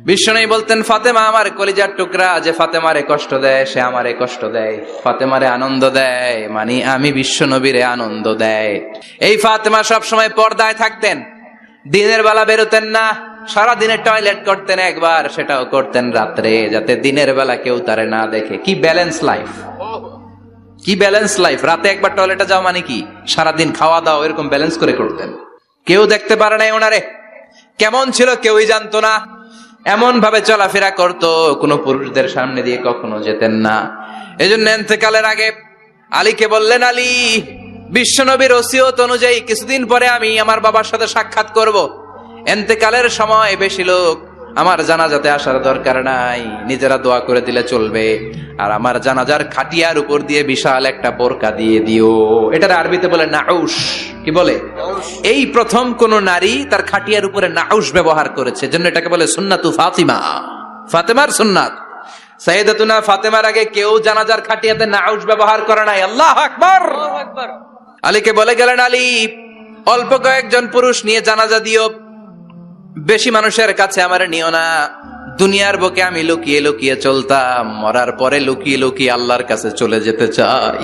বিশ্বনবী বলতেন, ফাতেমা আমার কলিজার টুকরা, যে ফাতেমারে কষ্ট দেয় সে আমারে কষ্ট দেয়, ফাতেমারে আনন্দ দেয় মানে আমি বিশ্বনবীরে আনন্দ দেয়। এই ফাতেমা সবসময় পর্দায় থাকতেন, দিনের বেলা বেরোতেন না, সারাদিনে টয়লেট করতেন একবার, সেটাও করতেন রাত্রে, যাতে দিনের বেলা কেউ তারে না দেখে। কি ব্যালেন্স লাইফ, কি ব্যালেন্স লাইফ! রাতে একবার টয়লেটে যাও মানে কি সারাদিন খাওয়া দাওয়া এরকম ব্যালেন্স করে করতেন। কেউ দেখতে পারে নাই ওনারে, কেমন ছিল কেউই জানতো না। এমন ভাবে চলাফেরা করতো, কোনো পুরুষদের সামনে দিয়ে কখনো যেতেন না। এজন্য ইন্তেকালের আগে আলীকে বললেন, আলী, বিশ্বনবীর ওসিয়ত অনুযায়ী কিছুদিন পরে আমি আমার বাবার সাথে সাক্ষাৎ করব। ইন্তেকালের সময় বেশি লোক আমার জানাজাতে আসার দরকার নাই, নিজেরা দোয়া করে দিলে চলবে। আর আমার জানাজার খাটিয়ার উপর দিয়ে বিশাল একটা বোরকা দিয়ে দিও। এটার আরবিতে বলে নাউশ। কি বলে? এই প্রথম কোন নারী তার খাটিয়ার উপরে নাউশ ব্যবহার করেছে, জন্য এটাকে বলে সুন্নাতু ফাতিমা, ফাতেমার সুন্নাত। সাইয়েদাতুনা ফাতেমার আগে কেউ জানাজার খাটিয়াতে নাউশ ব্যবহার করে নাই। আল্লাহু আকবার। আলীকে বলে গেলেন, আলী, অল্প কয়েকজন পুরুষ নিয়ে জানাজা দিও, বেশি মানুষের কাছে আমার নিও না। দুনিয়ার বুকে আমি লুকিয়ে লুকিয়ে চলতাম, মরার পরে লুকিয়ে লুকিয়ে আল্লাহর কাছে চলে যেতে চাই,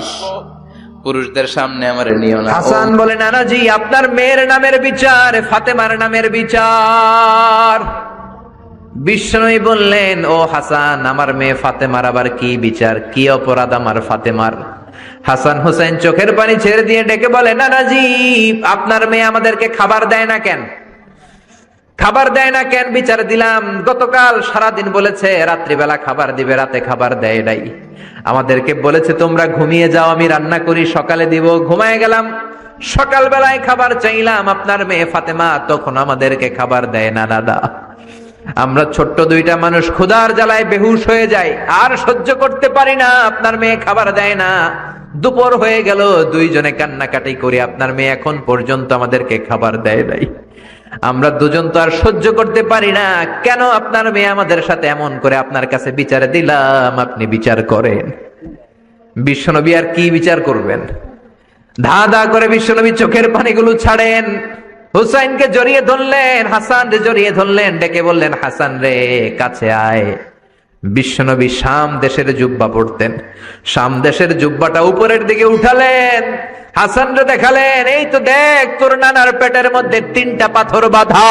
পুরুষদের সামনে আমার নিও না। হাসান বলে, নানাজি, আপনার মেয়ের নামের বিচার, ফাতেমার নামের বিচার। বিশ্বনবী বললেন, ও হাসান, আমার মেয়ে ফাতেমার আবার কি বিচার, কি অপরাধ আমার ফাতেমার? হাসান হুসাইন চোখের পানি ছেড়ে দিয়ে ডেকে বলে, নানাজি, আপনার মেয়ে আমাদেরকে খাবার দেয় না কেন? খাবার দেয় না কেন বিচার দিলাম। গতকাল সারাদিন বলেছে রাত্রিবেলা খাবার দিবে, রাতে খাবার দেয় নাই। আমাদেরকে বলেছে তোমরা ঘুমিয়ে যাও, আমি রান্না করি, সকালে দিব। ঘুমায় গেলাম, সকালবেলায় খাবার চাইলাম, আপনার মেয়ে ফাতেমা তখন আমাদেরকে খাবার দেয় না। দাদা, আমরা ছোট্ট দুইটা মানুষ ক্ষুধার জ্বালায় বেহুশ হয়ে যাই, আর সহ্য করতে পারি না, আপনার মেয়ে খাবার দেয় না। দুপুর হয়ে গেল, দুইজনে কান্নাকাটি করি, আপনার মেয়ে এখন পর্যন্ত আমাদেরকে খাবার দেয় নাই। আমরা দুজন তো আর সহ্য করতে পারি না, কেন আপনার মেয়ে আমাদের সাথে এমন করে? আপনার কাছে বিচারে দিলাম, আপনি বিচার করেন। বিশ্বনবী আর কি বিচার করবেন? ধা ধা করে বিশ্বনবী চোখের পানিগুলো ছাড়েন, হুসাইনকে জড়িয়ে ধরলেন, হাসান রে জড়িয়ে ধরলেন, ডেকে বললেন, হাসান রে, কাছে আয়। বিশ্বনবী শাম দেশের জুব্বা পড়তেন, শাম দেশের জুব্বাটা উপরের দিকে উঠালেন, হাসান রে দেখালেন, এই তো দেখ, তোর নানার পেটের মধ্যে 3টা পাথর বাঁধা।